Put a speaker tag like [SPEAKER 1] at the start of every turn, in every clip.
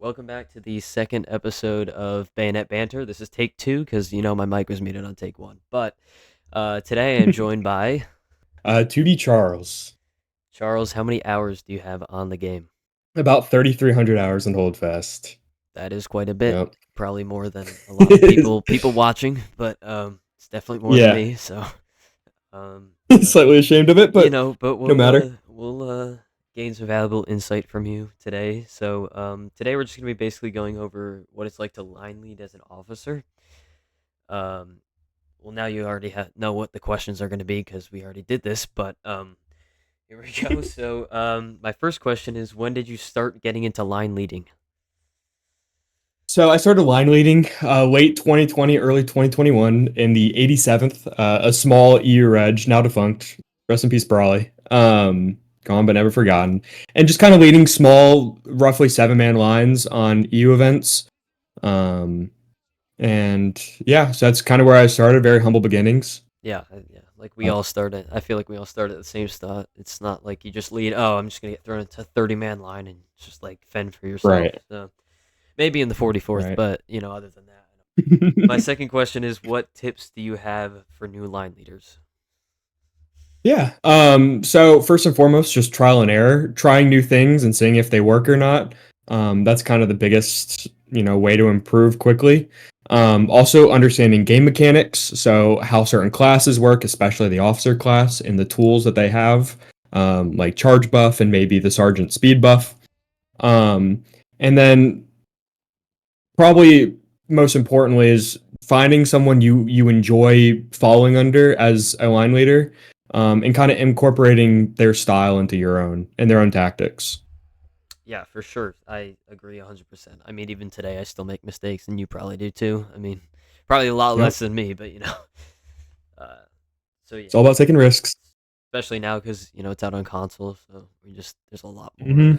[SPEAKER 1] Welcome back to the second episode of Bayonet Banter. This is take two because my mic was muted on take one. But today I am joined by
[SPEAKER 2] 2D Charles.
[SPEAKER 1] Charles. How many hours do you have on the game?
[SPEAKER 2] About 3,300 hours in Holdfast.
[SPEAKER 1] That is quite a bit.
[SPEAKER 2] Yep.
[SPEAKER 1] Probably more than a lot of people watching, but it's definitely more than
[SPEAKER 2] Yeah.
[SPEAKER 1] me. So, um, but
[SPEAKER 2] Slightly ashamed of it, but
[SPEAKER 1] but
[SPEAKER 2] no matter.
[SPEAKER 1] we'll gain some valuable insight from you today. So, today we're just gonna be basically going over what it's like to line lead as an officer. Um, well, now you already know what the questions are going to be because we already did this. But here we go. So, my first question is, when did you start getting into line leading?
[SPEAKER 2] So I started line leading late 2020, early 2021 in the 87th, a small EU reg, now defunct. Rest in peace, Brawley. Gone but never forgotten. And just kind of leading small, roughly 7-man lines on EU events. Um, and yeah, so that's kind of where I started. Very humble beginnings.
[SPEAKER 1] Yeah. Like we all started. I feel like we all started at the same start. It's not like you just lead. Oh, I'm just gonna get thrown into a 30-man line and just like fend for yourself.
[SPEAKER 2] Right.
[SPEAKER 1] So maybe in the 44th,
[SPEAKER 2] Right.
[SPEAKER 1] but other than that. My second question is, what tips do you have for new line leaders?
[SPEAKER 2] Yeah. So first and foremost, just trial and error, trying new things and seeing if they work or not. That's kind of the biggest, way to improve quickly. Also understanding game mechanics, so how certain classes work, especially the officer class, and the tools that they have, like charge buff and maybe the sergeant speed buff. And then probably most importantly is finding someone you enjoy following under as a line leader, and kind of incorporating their style into your own and their own tactics.
[SPEAKER 1] Yeah, for sure. I agree 100%. I mean, even today, I still make mistakes, and you probably do too. I mean, probably a lot
[SPEAKER 2] Yep.
[SPEAKER 1] less than me, but Uh, so
[SPEAKER 2] It's all
[SPEAKER 1] yeah,
[SPEAKER 2] about taking risks.
[SPEAKER 1] especially now because it's out on console, so there's a lot more
[SPEAKER 2] Hmm.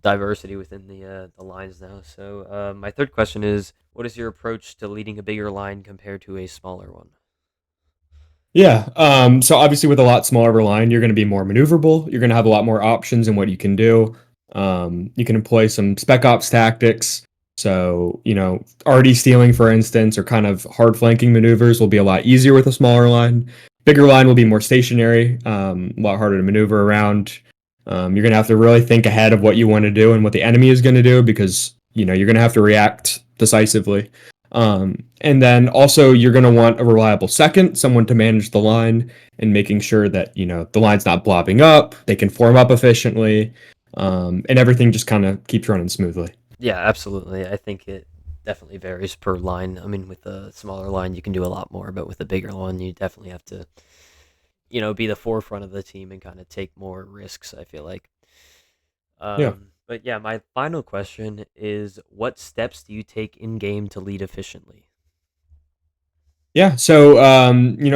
[SPEAKER 1] diversity within the lines now. So my third question is, what is your approach to leading a bigger line compared to a smaller one?
[SPEAKER 2] Yeah. So obviously, with a lot smaller of a line, you're going to be more maneuverable. You're going to have a lot more options in what you can do. You can employ some spec ops tactics. So, already stealing, for instance, or kind of hard flanking maneuvers will be a lot easier with a smaller line. Bigger line will be more stationary, a lot harder to maneuver around. You're going to have to really think ahead of what you want to do and what the enemy is going to do because, you're going to have to react decisively. And then also you're going to want a reliable second, someone to manage the line and making sure that, the line's not blobbing up, they can form up efficiently, and everything just kind of keeps running smoothly.
[SPEAKER 1] Yeah, absolutely. I think it definitely varies per line. I mean, with a smaller line, you can do a lot more, but with a bigger one, you definitely have to be the forefront of the team and kind of take more risks. I feel like.
[SPEAKER 2] Yeah.
[SPEAKER 1] But yeah, my final question is, what steps do you take in game to lead efficiently?
[SPEAKER 2] Yeah. So,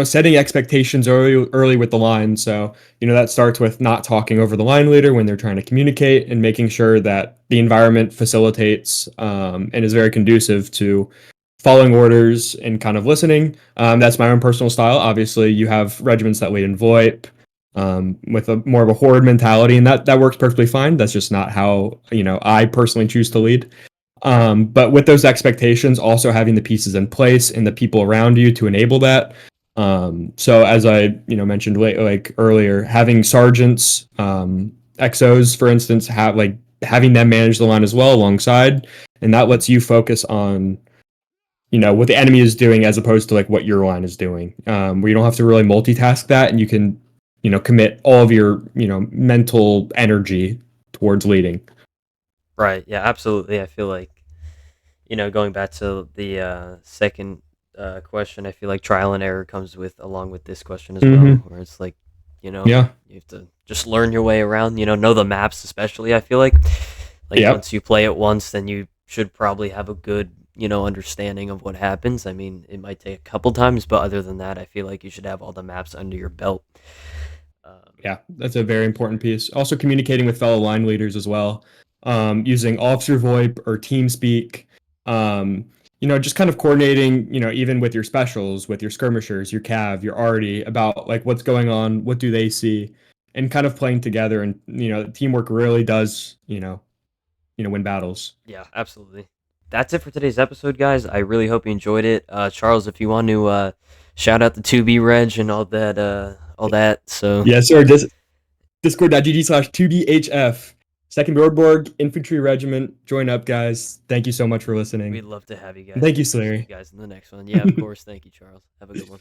[SPEAKER 2] setting expectations early with the line. So, that starts with not talking over the line leader when they're trying to communicate and making sure that the environment facilitates, and is very conducive to following orders and kind of listening. That's my own personal style. Obviously, you have regiments that lead in VoIP, with a more of a horde mentality, and that works perfectly fine. That's just not how I personally choose to lead. But with those expectations, also having the pieces in place and the people around you to enable that. So as I mentioned like earlier, having sergeants, XOs, for instance, have like having them manage the line as well alongside, and that lets you focus on what the enemy is doing as opposed to like what your line is doing. Where you don't have to really multitask that, and you can commit all of your mental energy towards leading.
[SPEAKER 1] Right. Yeah, absolutely. I feel like, going back to the second question, I feel like trial and error comes with along with this question as well,
[SPEAKER 2] Hmm.
[SPEAKER 1] where it's like,
[SPEAKER 2] Yeah.
[SPEAKER 1] you have to just learn your way around, know the maps especially. I feel like
[SPEAKER 2] Yep.
[SPEAKER 1] once you play it once, then you should probably have a good, understanding of what happens. I mean, it might take a couple times, but other than that, I feel like you should have all the maps under your belt. Um,
[SPEAKER 2] Yeah, that's a very important piece. Also, communicating with fellow line leaders as well, using officer VoIP or TeamSpeak. Just kind of coordinating. Even with your specials, with your skirmishers, your cav, your arty, about like what's going on, what do they see, and kind of playing together. And teamwork really does win battles.
[SPEAKER 1] Yeah, absolutely. That's it for today's episode, guys. I really hope you enjoyed it. Charles, if you want to shout out the 2B Reg and all that. So
[SPEAKER 2] Yes, sir. Discord.gg/2BHF. Second Boardborg Infantry Regiment. Join up, guys. Thank you so much for listening.
[SPEAKER 1] we'd love to have you
[SPEAKER 2] And
[SPEAKER 1] guys
[SPEAKER 2] thank
[SPEAKER 1] here.
[SPEAKER 2] you,
[SPEAKER 1] See you
[SPEAKER 2] Slary.
[SPEAKER 1] guys in the next one. Yeah, of course. Thank you, Charles. Have a good one.